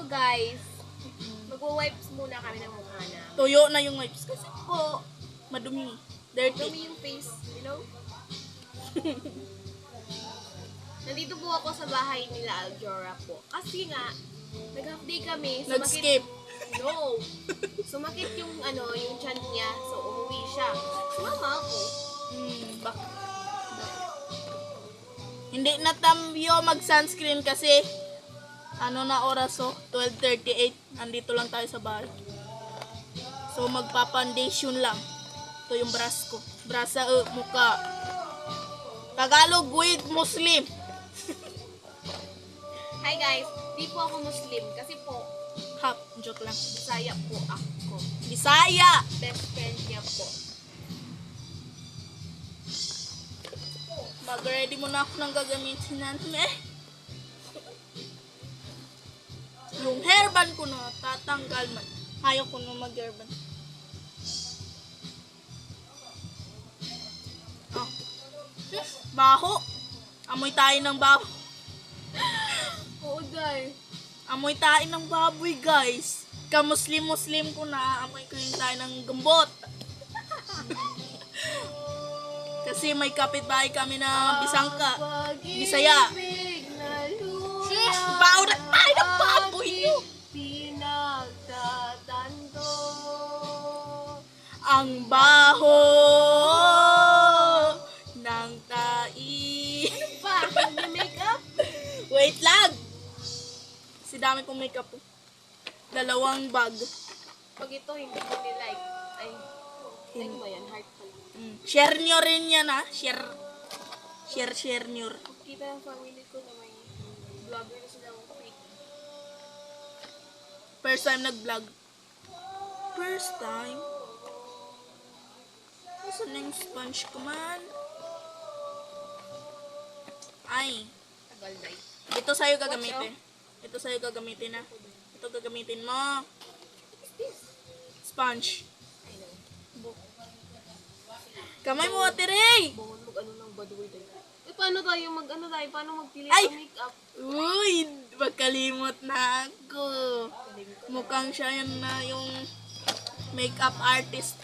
guys, mag-wipes muna kami ng mukha na. Tuyo na yung wipes kasi po madumi. Dirty. Dumi yung face, you know? Nandito po ako sa bahay nila Aljora po. Kasi nga, nag-half day kami. Nag-skip. No. Sumakit yung yung tiyan niya. So, umuwi siya. Sumama ako. Hindi na tambyo mag-sunscreen kasi na oras 12:38. Andito lang tayo sa bahay. So magpa-foundation lang. Ito yung brush ko. Brush sa mukha. Tagalog with Muslim. Hi guys, di po ako Muslim kasi po Hap, joke lang. Bisaya po ako. Bisaya! Best friend niya po. Mag-ready mo na ako ng gagamitin natin Yung hairband ko na tatanggal man. Ayaw ko na mag-hairband. Oh. Baho. Amoy tayo ng baho. Oo guys. Amoy tayo ng baboy guys. Ka-Muslim ko na amoy ko yung tayo ng gambot. Kasi may kapitbahay kami na Bisangka. Bisaya. Sis, baurat tayo ng baboy nyo. Pinagtatando. Ang baho ng tai. Pa, mag-makeup? Wait lang. Si dami kong makeup. 2 bag. Pag ito, hindi ko nilike. Ay, like mo yan, heart pala. Share nyo rin yan Share nyo. Kita ng family ko na may vlogger na sila ng fake. First time nag-vlog. First time? Saan na yung sponge ko man? Ay. Tagal na eh. Ito sa'yo gagamitin. Ito sa'yo gagamitin Ito gagamitin mo. Sponge. I know. Kamay mo, Ate Ray! Bawal ng baduy tayo. Paano tayo? Paano magpili Ay! ng makeup? Uy! Magkalimot na ako. Mukhang siya yan na yung makeup artist.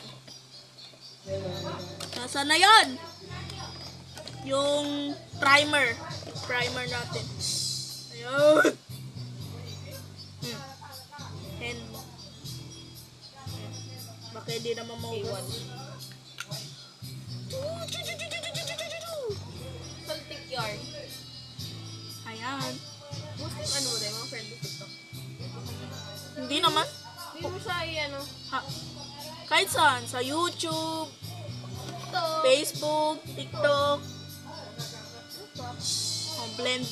Nasaan na yun? Yung primer. Primer natin. Ayun. And baka hindi naman maugas. Saltik yarn. Ayan. Muslim tayo? Mga friend mo TikTok. Hindi naman. Hindi mo siya Ha, kahit saan. Sa YouTube, Facebook, TikTok. Oh, blend.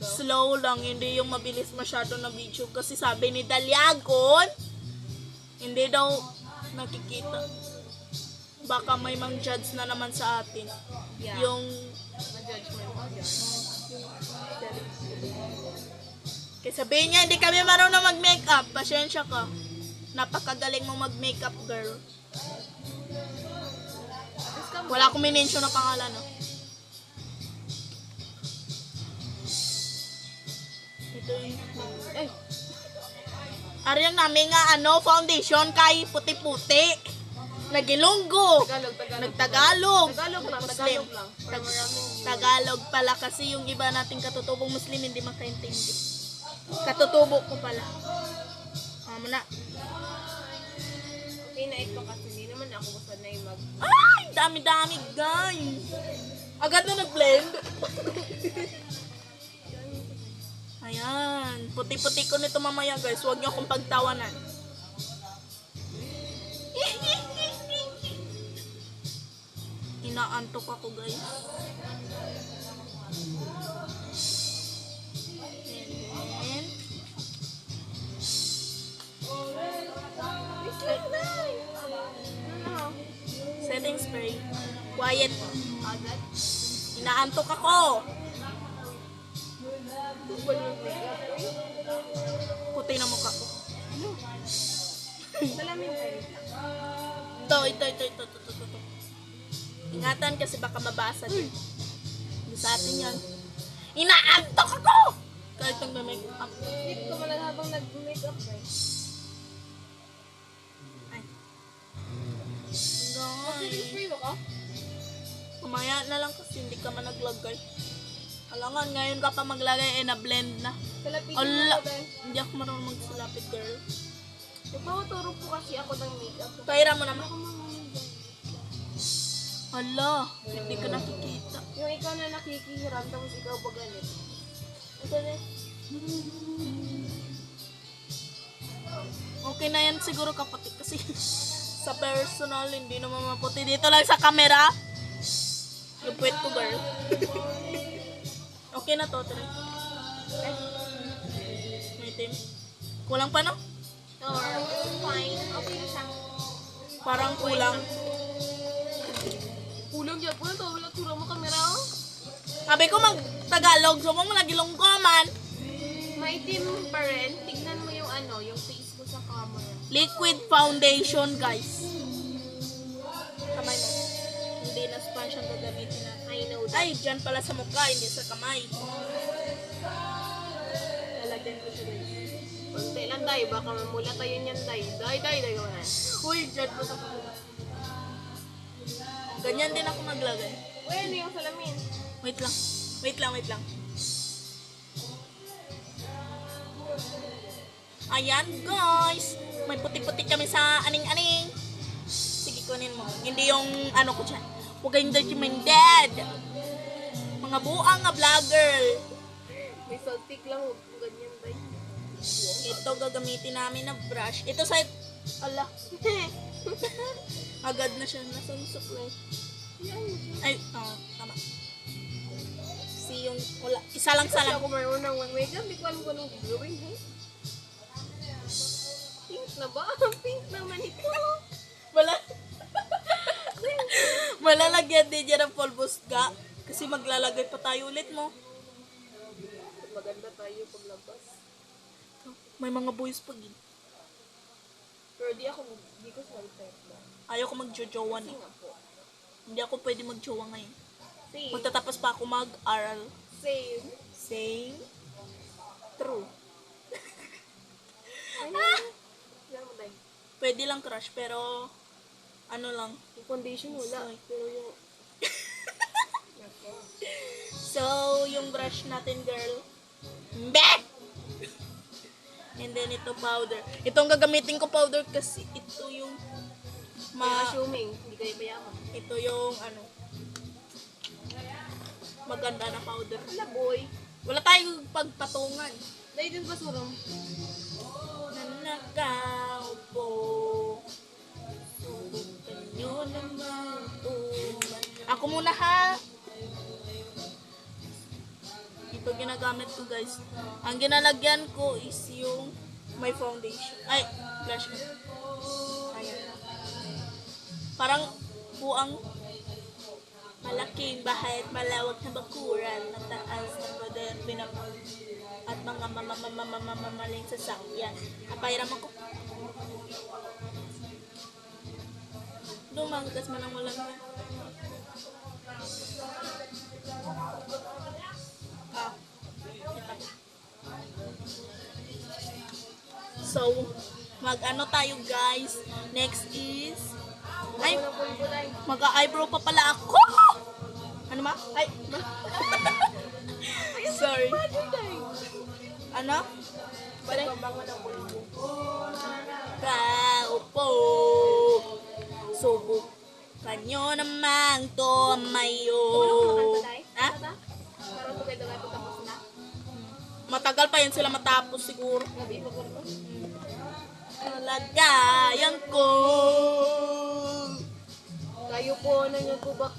Slow lang, hindi yung mabilis masyado na video. Kasi sabi ni Dalyagon, hindi daw nakikita. Baka may mang-judge na naman sa atin. Yeah. Yung Ma-judgment. kaya sabihin niya, hindi kami marunong mag-makeup. Pasensya ka. Napakagaling mo mag-makeup, girl. Wala akong minention na pangalan, no? Ito yung... Ay! Ariyan namin nga, foundation kay puti-puti. Nagilunggo. Nagtagalog. Tagalog lang. Muslim. Tagalog lang. Para maraming Tagalog pala kasi yung iba nating katutubong Muslim hindi makaintindi. Katutubo ko pala. Muna. okay na ito kasi hindi naman ako masanay Ay! Dami-dami, guys! Agad na nag-blend. Ayan. Puti-puti ko nito mamaya, guys. Huwag niyo akong pagtawanan. Inaantok ako, guys. Setting spray. Quiet. agad. Inaantok ako. Puti na mukha ko. Salamin kayo. Ito. Ingatan kasi baka mabasa din. Hindi sa atin yan. Inaantok ako! Kahit nang may make-up. Sleep ka pala habang nag-makeup eh. Ay. Mag-sleep Guys. mo ka? Kumaya na lang kasi hindi ka man naglagay. Alangan, ngayon ka pa maglagay, na-blend na. Salapitin Ala, mo ba? hindi ako marunong magsalapit, girl. Nagpapaturo po kasi ako ng makeup. Paira mo naman. Ako mga Ala, hindi ka nakikita. yung ikaw na nakikihiram, tapos ikaw ba ganit? Ito na. Okay na yan siguro kapatid kasi sa personal, hindi naman maputi. Dito lang sa camera. Yung puwet ko, girl. Okay na to, tara. May team. Kulang pa, no? Or, fine. Okay na siya. Parang kulang. Kulang dyan po na to. Wala tura mo kamera, oh. Sabi ko mag-Tagalog, so mo nagilong ko man. Maitim pa rin. Tignan mo yung ano, yung face ko sa camera. Liquid foundation, guys. Kamay mo. Hindi na sponge ang gagamitin natin. I know that. Ay, dyan pala sa mukha, hindi sa kamay. Lalagyan ko siya, guys. Konti lang tayo. Baka mamula tayo niyan tayo. Day ko na. Uy, dyan po sa kamay. Ganyan din ako maglagay. Uy, ano yung salamin? Wait lang. Wait lang. Ayan, guys. May puti-puti kami sa aning-aning. Sige, kunin mo. Hindi yung ano ko dyan. Huwag kayong documented. Mga buang nga vlogger. May saltik lang. Huwag mo ganyan tayo. Ito gagamitin namin na brush. Ito sa... Ala. Agad na siya. Nasansok lang. Ay, tama. Si yung... Wala. Isa lang sa Kasi lang. ako marunong mag-makeup. Di ko alam kung anong gagawin. Eh? Pink na ba? Pink naman ito. Wala. Malalagyan din dyan ng polbusga. Kasi maglalagay pa tayo ulit mo. Maganda tayo paglabas. May mga boys pag yun. Pero di ko sal-type na. Ayaw ko magjojowa Kasi na. nga po. Hindi ako pwede magjowa ngayon. Same. Magtatapos pa ako mag-aral. Same. Same. True. Ano? Yan mo tayo. Pwede lang crush, pero ano lang. Yung foundation wala. Sorry. Pero yung... So, yung brush natin, girl. Mbeh! And then ito powder. Itong gagamitin ko powder kasi ito yung assuming, hindi kayo payaman. ito yung ano maganda na powder. Wala boy. Wala tayong pagpatungan. Dahil dun ba surong? Nanakaw po. Subukan nyo naman tuman. Ako muna ha. Ito ginagamit ko, guys. Ang ginalagyan ko is yung my foundation. Ay, blush ko. Ayan. Parang buang malaking bahay at malawak na bakuran, mataas na pader, at mga mamamaling sasakyan. Apairam ako. Dumanggas man ang walang yan. So, mag-ano tayo, guys. Next is ay, mag-eyebrow pa pala ako. Ano ma? Ay, sorry. Ano? Pare. Kao po. Subukan nyo namang tumayo. Ha? Parang ito kayo daw ito tapos na. Matagal pa yan sila matapos siguro. Gabi pa ko ito. Lagayan ko. Kayo po, ano nyo po ba?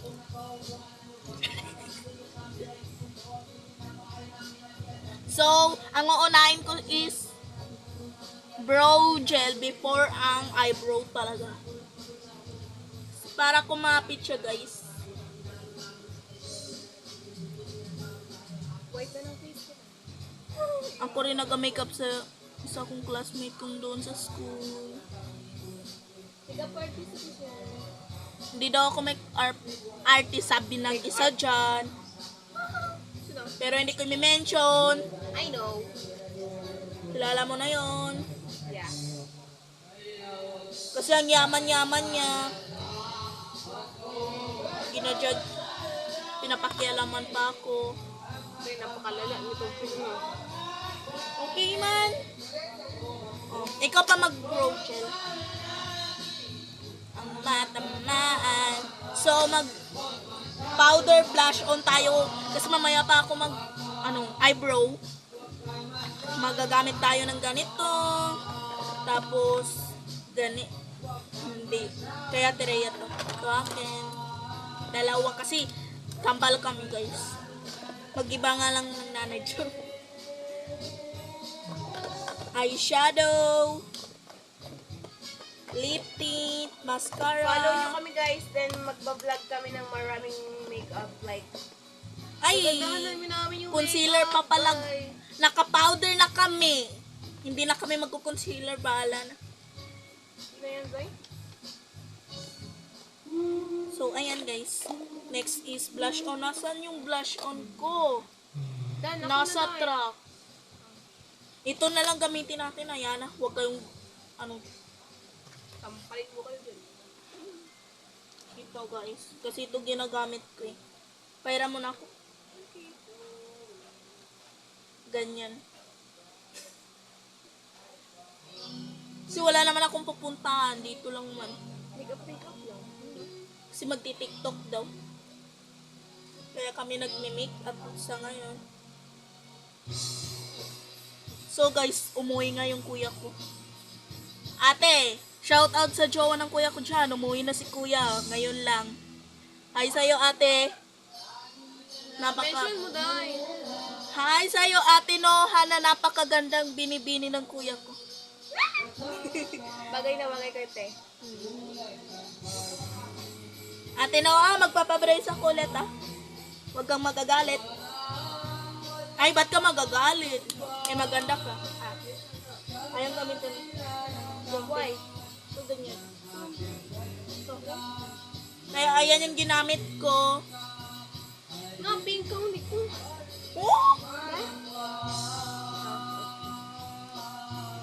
So, ang uunahin ko is brow gel before ang eyebrow talaga. Para kumapit siya, guys. White na ng face ko. Ako rin nag-makeup sa isa kong classmate kong doon sa school. Tiga-party sa siya. Hindi daw ako make artist, sabi ng isa dyan. Pero hindi ko i-mention. I know. Kilala mo na yon. Yeah. Kasi ang yaman-yaman niya. Ginajudge. Pinapakialaman pa ako. Ay, napakalala nitong film. Okay man. Oh, ikaw pa mag-Rochelle. Ang matamaan. So, powder blush on tayo. Kasi mamaya pa ako eyebrow. Magagamit tayo ng ganito. Tapos, hindi. Kaya Tereya to. Ito akin. Dalawa kasi. Kambal kami guys. Mag-iba nga lang ng nanay Joe. Eyeshadow. Lip tint. Mascara. Follow nyo kami guys, then magbablog kami ng maraming makeup like Ay, namin yung concealer pa makeup, pala. ay. Naka-powder na kami. Hindi na kami magko-concealer. Bahala na. Hindi na yan, Zay? So, ayan guys. Next is blush on. Nasaan yung blush on ko? Dan, ako Nasa na, Zay. truck. Ito na lang gamitin natin. Ayan na. Huwag kayong Tampalin mo kayo dun. ito guys. Kasi ito ginagamit ko eh. Paira mo na ako. Ganyan. Kasi wala naman akong pupuntahan. Dito lang man. Makeup lang. Kasi magti-tiktok daw. Kaya kami nagme-make up sa ngayon. So guys, umuwi nga yung kuya ko. Ate, shout out sa jowa ng kuya ko dyan. Umuwi na si kuya. Ngayon lang. Hi sa'yo ate. Mention mo, Day. Hi sa'yo ate Noha na napakagandang binibini ng kuya ko. Bagay na bagay kayo, te. Ate Noha, magpapabrace ako ulit ah. Huwag kang magagalit. Ay, ba't ka magagalit? Eh, maganda ka. Ah. Ayang gamitin. Why? So, ganyan. So, kaya ayan yung ginamit ko. Nga, pink ka, hindi ko. Oh!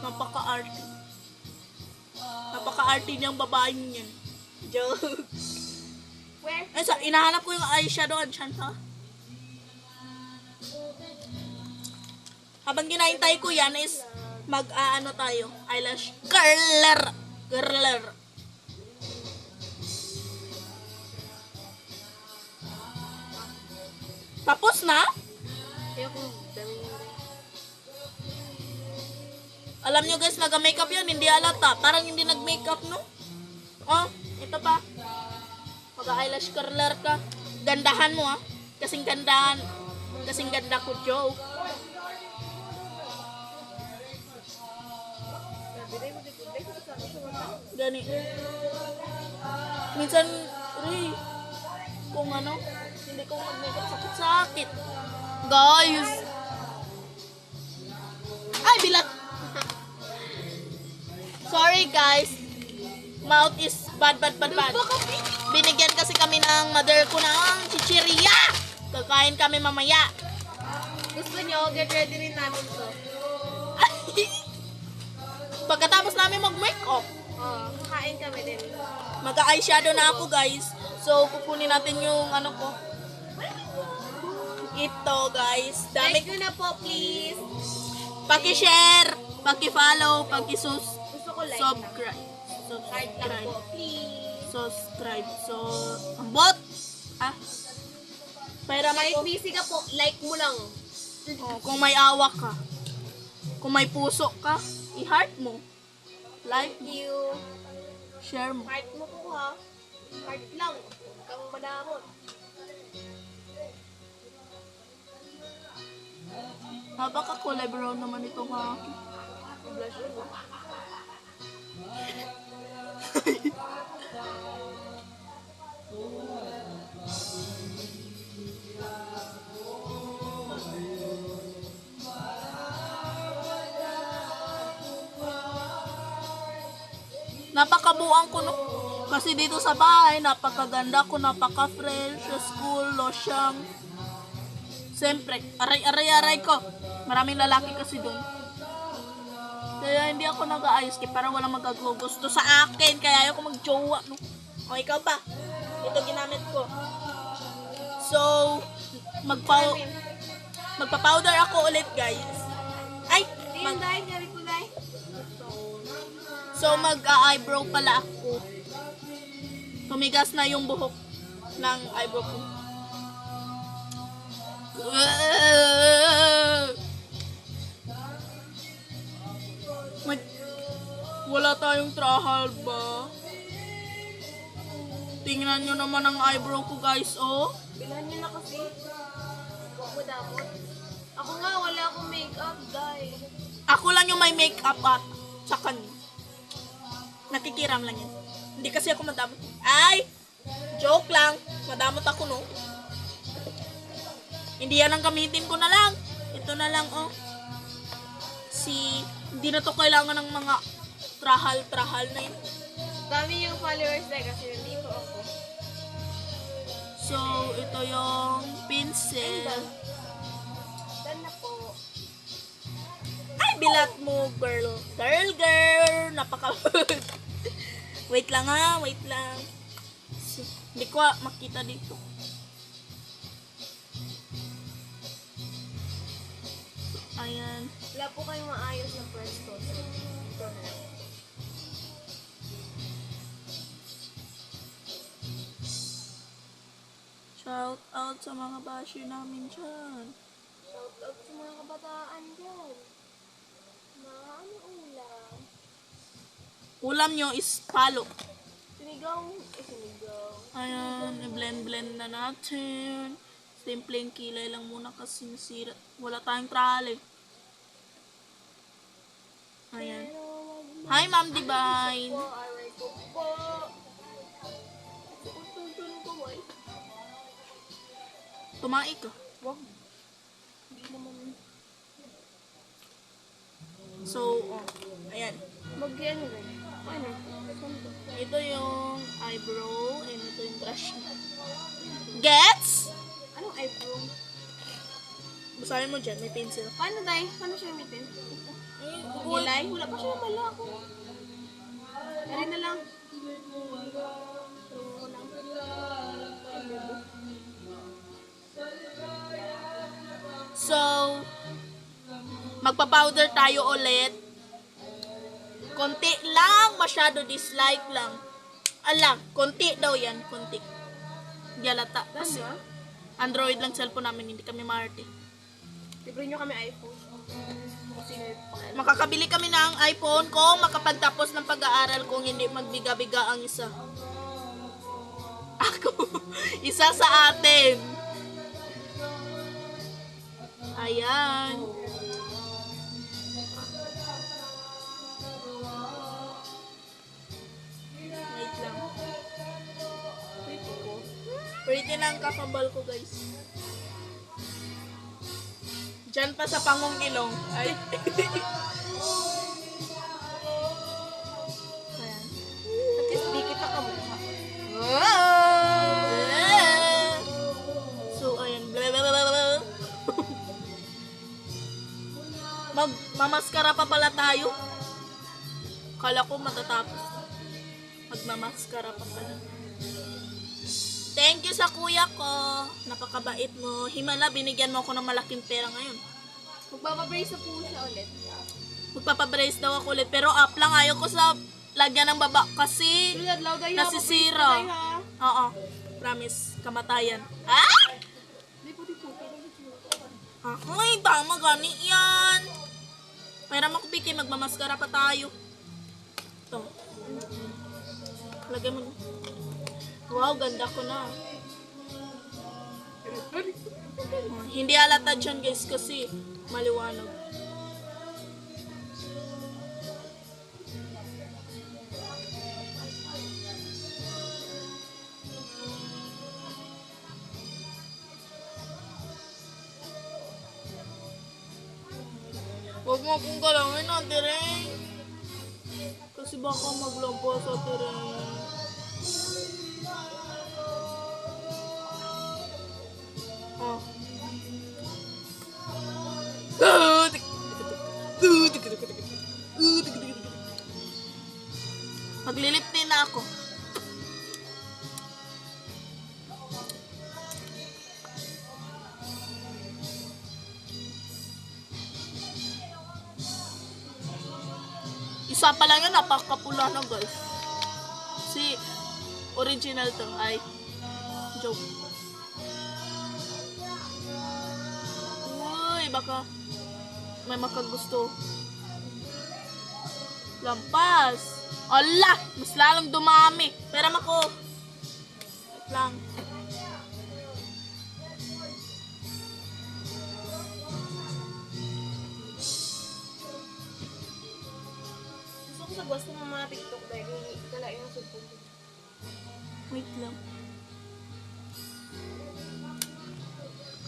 Napaka-arte. Napaka-arte niyang babaeng yan. Joke. Where? Ay, inahanap ko yung eyeshadow. Andiyan ha? Habang ginahintay ko yan is mag-aano tayo. Eyelash curler. Curler. Tapos na? Kaya kung dami yun. Alam nyo guys, nag-makeup yan, hindi alata. Parang hindi nag-makeup, no? Oh, ito pa. Mag-eyelash curler ka. Gandahan mo, ah. Kasing gandahan. Kasing ganda ko, joke. Sabi mo, di ko sa mata. Gani. Minsan, Ray, kung ano, hindi ko mag-makeup, sakit-sakit. Guys! Ay, bilat! Sorry guys. Mouth is bad. Binigyan kasi kami ng mother ko ng chichirya. Kakain kami mamaya. Gusto nyo, get ready rin namin to. Pagkatapos namin mag-makeup, Kain kami din. mag-eyeshadow na ako guys. So, kukunin natin yung ano ko. Ito guys. Dami. Like nyo na po, please. Paki-share, paki-follow, paki-subscribe. Gusto ko like Subscribe. na. Heart lang po, please. Subscribe. So, ang bot. Ah. Pera Kahit ko. busy ka po, like mo lang. Oh, kung may awa ka. Kung may puso ka, i-heart mo. Like Thank mo. you. Share mo. Heart mo po ha. Heart lang. Huwag kang manamot. Napaka-kulay brown naman ito ha. Blush mo. Napakabuang ko no. Kasi dito sa bahay, napakaganda ko, napaka-fresh, sa school, losyang. Siyempre, aray ko. Maraming lalaki kasi doon. Kaya hindi ako nag-aayos para walang magkagusto sa akin. Kaya ayoko mag-jowa. No? O, ikaw pa. Ito ginamit ko. So, magpa-powder ako ulit, guys. Ay! Ayun, dahil, gari ko dahil. So, mag-eyebrow pala ako. Tumigas na yung buhok ng eyebrow ko. Wala tayong trahal ba? Tingnan nyo naman ang eyebrow ko, guys, oh. Bilhan niyo na kasi. Huwag mo damot. Ako nga, wala akong makeup, dahil. Ako lang yung may makeup at sa kanya. Nakikiram lang yan. Hindi kasi ako madamot. Ay! Joke lang. Madamot ako, no? Hindi yan ang gamitin ko na lang. Ito na lang, oh. Hindi na to kailangan ng mga trahal na yun. Dami yung followers dahil kasi nandito ako. So, ito yung pencil. Dan na po. Ay, bilat mo, girl. Girl. Napaka... Wait lang ha, wait lang. Hindi ko makita dito. Ayan. Wala po kayong maayos na pwesto. So, ito na. Shout out sa mga bashi namin dyan. Shout out sa mga kabataan dyan. Mga ano ulam? Ulam nyo is palo. Sinigaw. Sinigaw. Ayan, i-blend na natin. Simpleng kilay lang muna kasi nasira. Wala tayong trale. Ayan. Hi, Ma'am Divine. Po, aray ko po. Tutulun ko, boy. Tumai ka. Wag. Hindi naman. So, ayan. Mag-yan rin. Ano? Ito yung eyebrow and ito yung brush niya. Gets? Anong eyebrow? Basahin mo dyan, may pencil. Paano, Day? Paano siya mitin? Ay, Nilay? Wala pa siya mala ako. Dari na lang. So, magpa-powder tayo ulit. Konti lang, masyado dislike lang. Ala, konti daw yan, konti. Hindi halata. Kasi Tama? Android lang cellphone namin, hindi kami Marte. Libre nyo kami iPhone. Kasi Makakabili kami ng iPhone kung makapagtapos ng pag-aaral kung hindi magbiga-biga ang isa. Ako, isa sa atin. Ayan. Wait lang. Pretty na ang kakambal ko, guys. Diyan pa sa pangong ilong. Ay. Ayan. at least di kita kamukha. So, ayan. Blablabla. Magmamaskara pa pala tayo. Kala ko matatapos. Magmamaskara pa pala. Thank you sa kuya ko. Napakabait mo. Himala, binigyan mo ako ng malaking pera ngayon. Magbababrace na po siya ulit. Magpapabrace daw ako ulit. Pero up lang. Ayaw ko sa lagyan ng baba. Kasi Tulad, loud ay nasisira. Oo. Promise. Kamatayan. Ah! Di puti-puti. Ay, tama gani yan. Mayroon ako piki. Magmamaskara pa tayo. Ito. Lagay mo. Wow, ganda ko na. Hindi halata dyan, guys, kasi maliwanag. Huwag mo akong galangin na, Tireng. Kasi baka maglampo sa Tireng. Oh. Maglilip din na ako. Isa pa lang yun, napakapula na guys. Si original to, ay joke. Uy, baka may makagusto. Lampas. Ala, mas lalong dumami. Pera ako. Wait lang. Gusto ko sa gusto ng mga TikTok dahil kalain ang sugpo ko. Wait lang.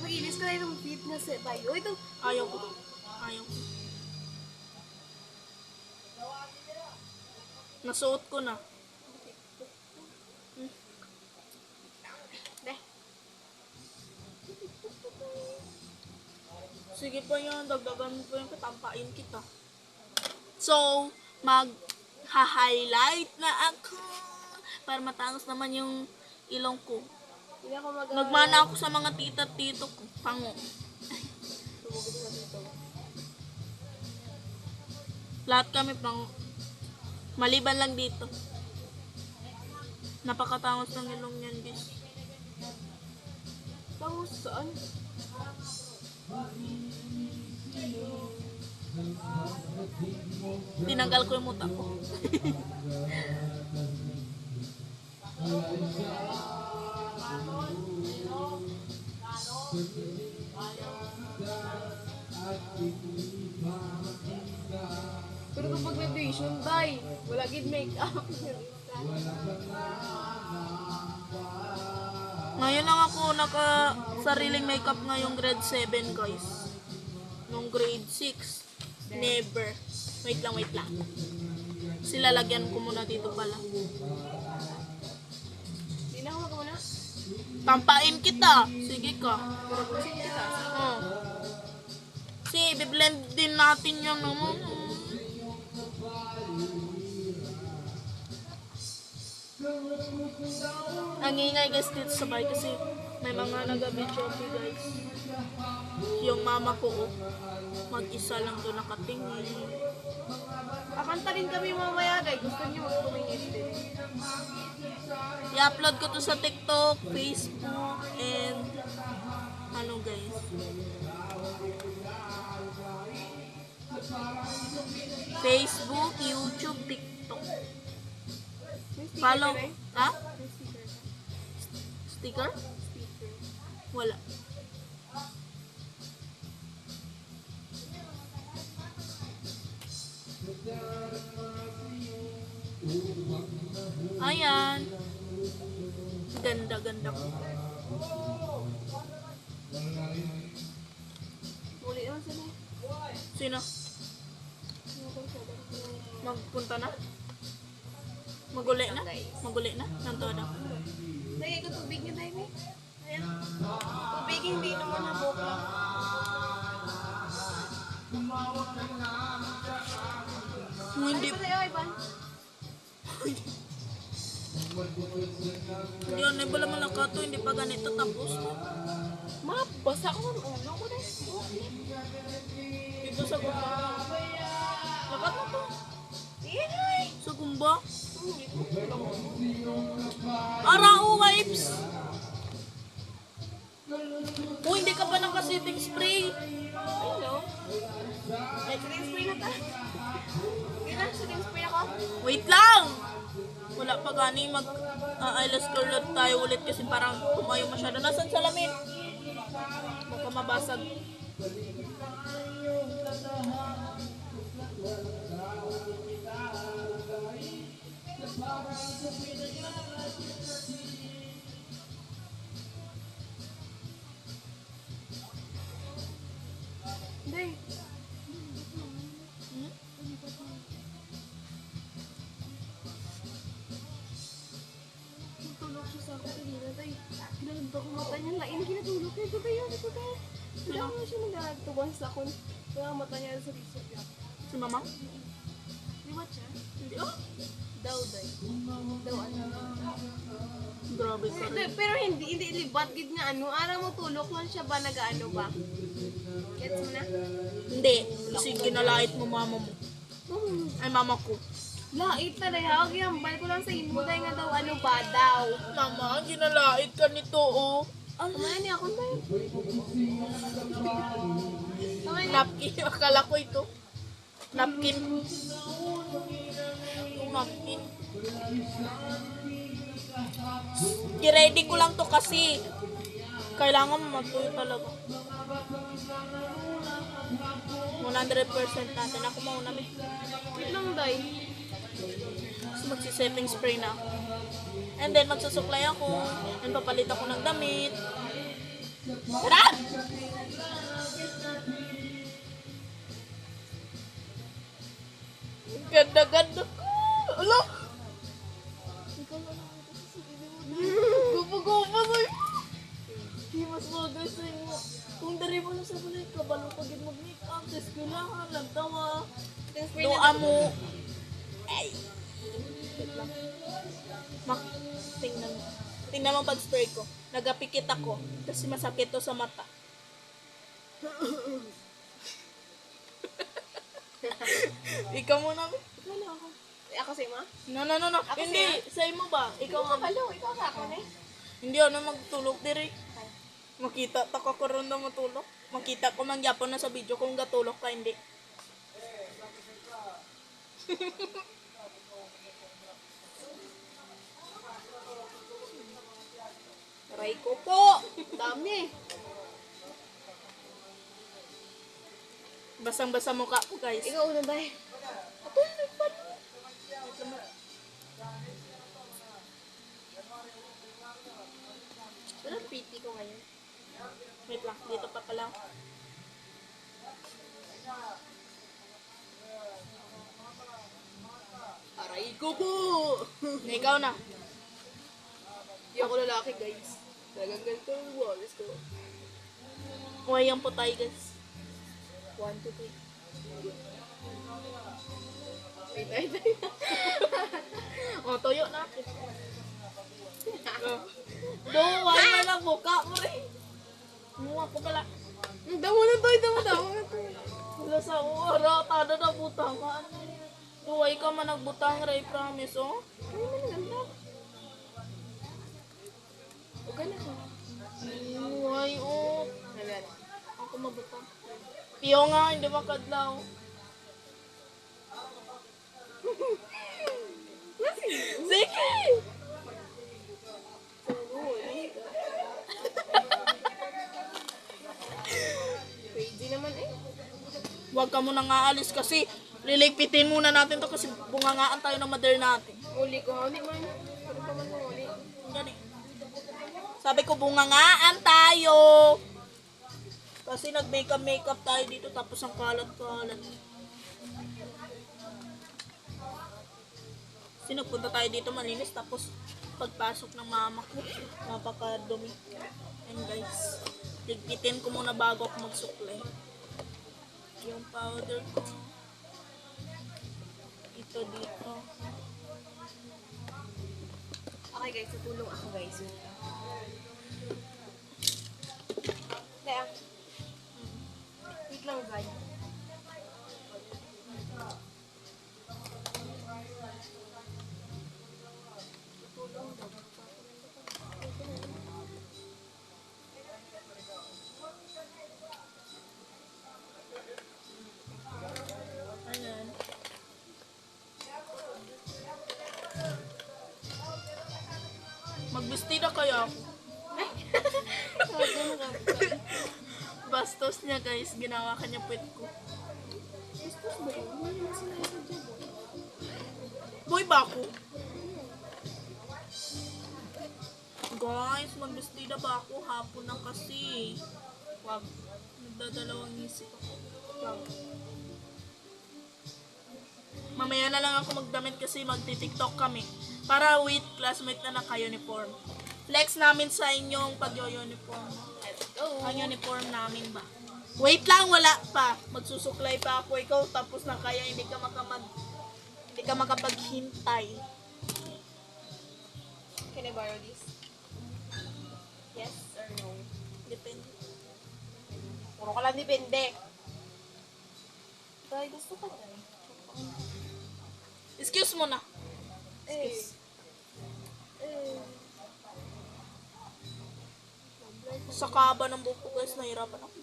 Mag-inis ka na yung fitness eh tayo. Ito. Ayaw ko. Ayaw ko. Nasuot ko na. Deh. Sige pa yan, dagdagan mo pa yan, katampain kita. So, mag-highlight na ako para matangos naman yung ilong ko. Hindi ako Nagmana ako sa mga tita at tito ko. Pango. Tumugod na dito. Lahat kami pango. Maliban lang dito. Napakatangos ng ilong niyan, guys. Bangus saan? Tinanggal ko yung muta ko. Pero kapag graduation, day, wala gid make-up. Ngayon lang ako naka-sariling makeup ngayong grade 7, guys. Nung grade 6, never. Wait lang. Sila lagyan ko muna dito pala. Hindi na ako magmuna. Tampain kita. Sige ka. Pero busin kita. Oh. Si, biblend din natin yung naman. Ang ingay guys dito sa bahay kasi may mga nag-video guys. Yung mama ko mag-isa lang doon nakatingin. Kakanta rin kami mamaya, day. Gusto niyo tumingin din. I-upload ko to sa TikTok, Facebook, and ano guys. Facebook, YouTube, TikTok. May sticker Follow. ka, day? Ha? May sticker ka. Sticker? Sticker. Wala. Ayan. Ganda ko. Muli naman sila. Sino? Magpunta na? Maguli na? Maguli na? Nanto na? Day, ito tubig niyo, day, may. Ayan. Tubig, hindi naman nabok lang. Hindi. Ay, pala, Ivan. Yun, ay wala man nakato, hindi pa ganito tapos. Basa ko ng ulo ko, day. Dito sa gumba. Lakat na to. Iyan, ay. Sa gumba. Arao wipes. Oh, hindi ka pa naka-setting spray. Hello. Ay, setting spray na tayo. Hindi na, setting spray ako. Wait lang! Wala pa gani eyelash curl tayo ulit kasi parang tumayo masyado. Nasaan salamin? Baka mabasag. Day. Hmm? Tulog siya sa akin kanina, tay. Kinalagda ko mata niya. Lain, kinatulog niya. Ito tayo, ito tayo. Wala ko siya nagagtuwan sa akon. Kaya mata niya sa bisog niya. Si mama? Liwat siya? Hindi, oh. Daw, day. Daw, ano? Grabe ka rin. Pero hindi libat. Gid nga ano. Araw mo tulok lang siya ba? Nag-ano ba? Gets mo na? Hindi. Kasi ginalait mo mama mo. Ay, mama ko. Lait na day. Hawag yan. Balik ko lang sa imo. Day nga daw, ano ba daw? Mama, ginalait ka nito, oh. Kumain niya ako ba yun? Kumain niya. Napkin. Akala ko ito. Napkin. Yung napkin. I-ready ko lang to kasi kailangan matuyo talaga. 100% natin. Ako mauna, eh. Wait lang, day. Tapos magsi-setting spray na ako. And then magsusuklay ako. And papalit ako ng damit. Tara! Ganda-ganda ko! Ala! Gupo-gupo sa'yo! Di mas bagay sa'yo. Kung dari mo na sa balay, kabalo ka din mag-makeup. Tapos kailangan lang tawa. Doa mo. Ay! Wait lang. Mak, tingnan mo. Tingnan mo pag-spray ko. Nagapikit ako. Kasi masakit to sa mata. Ikaw muna. Ikaw na ako. Ako sa imo? No. Hindi. Sa imo ba? Ikaw nga. Ikaw sa ako eh. Hindi ako na magtulog diri. Makita ta ka karon na matulog. Makita ko man gyapon na sa video kung gatulog ka hindi. Aray ko po. Dami. Basang-basa mukha ko, guys. Ikaw una, day. Ako yung nagpalo. Pero pretty ko ngayon. Wait lang, dito pa pala. Aray ko po. Ikaw na. Hindi ako lalaki, guys. Talagang ganito ang walls ko. Huwayang po tayo, guys. 1, 2, 3. Wait. O, tuyo na. Do, wala na buka mo rin. Muha ko pala. Damo na to. Wala sa uwara, tada na butangan. Duway ka man nagbutang, Ray, promise, oh. Ay, managanda. Huwag na ko. Uway, oh. Nalan. Ako mabutang. Piyo nga, hindi makadlaw. Sige! Crazy naman eh. Huwag ka muna nga alis kasi liligpitin muna natin to kasi bungangaan tayo ng mother natin. Uli ko. Uli man. Pero pa man mo uli. Yan eh. Sabi ko bungangaan tayo. Kasi nag-makeup tayo dito tapos ang kalat-kalat. Kasi nagpunta tayo dito malinis tapos pagpasok ng mama ko, napakadumi. And guys, ligpitin ko muna bago ako magsuklay. Yung powder ko. Ito dito. Okay guys, tutulong ako guys. Kaya. Wait lang guys. Ayan. Magbestida kaya ako. Bastos niya guys, ginawa kanya puwet ko. Bastos ba yun? Ano naman sinasadya mo? Boy ba ako? Guys, magbestida ba ako? Hapon na kasi. Wag. Nagdadalawang isip ako. Wag. Mamaya na lang ako magdamit kasi magti-tiktok kami. Para with classmate na naka-uniform. Flex namin sa inyong pag-uniform. Let's go. Ang uniform namin ba? Wait lang, wala pa. Magsusuklay pa ako ikaw tapos na kaya hindi ka makamag Hindi ka makapaghintay. Can I borrow this? Yes or no? Depende. Puro ka lang depende. Tay, gusto ka, Tay. Excuse mo na. Eh. Excuse. Sa kaba ng buhok ko guys, nahirapan ako.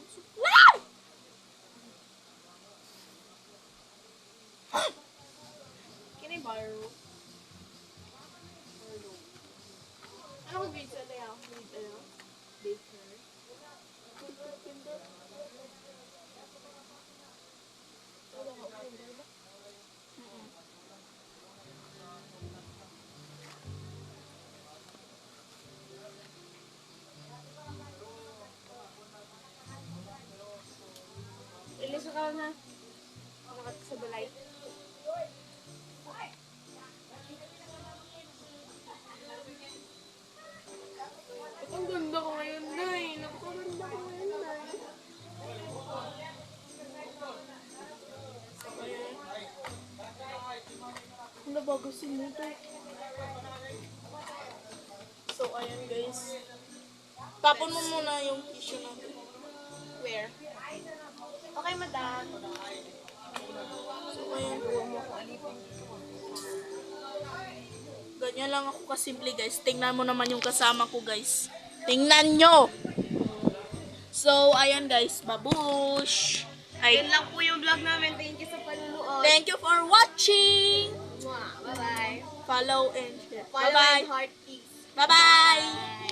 Can I borrow? Or no? Ano ko grade sa tayo? Grade ano? Baker? Ilis ka na. Nakat sa balay. Ang ganda ko ngayon, Nay. Napakaganda ko ngayon, Nay. Ano ba gusto mo ito? So, ayan guys. Tapon mo muna yung tissue natin. Where? Okay, madam. So, ayan. Ganyan lang ako kasimple guys. Tingnan mo naman yung kasama ko guys. Tingnan nyo! So, ayan guys. Babush! Ayun lang po yung vlog namin. Thank you sa panunood. Thank you for watching! Mwah. Bye-bye. Follow and share. Follow Bye-bye! and heart, please. Bye-bye!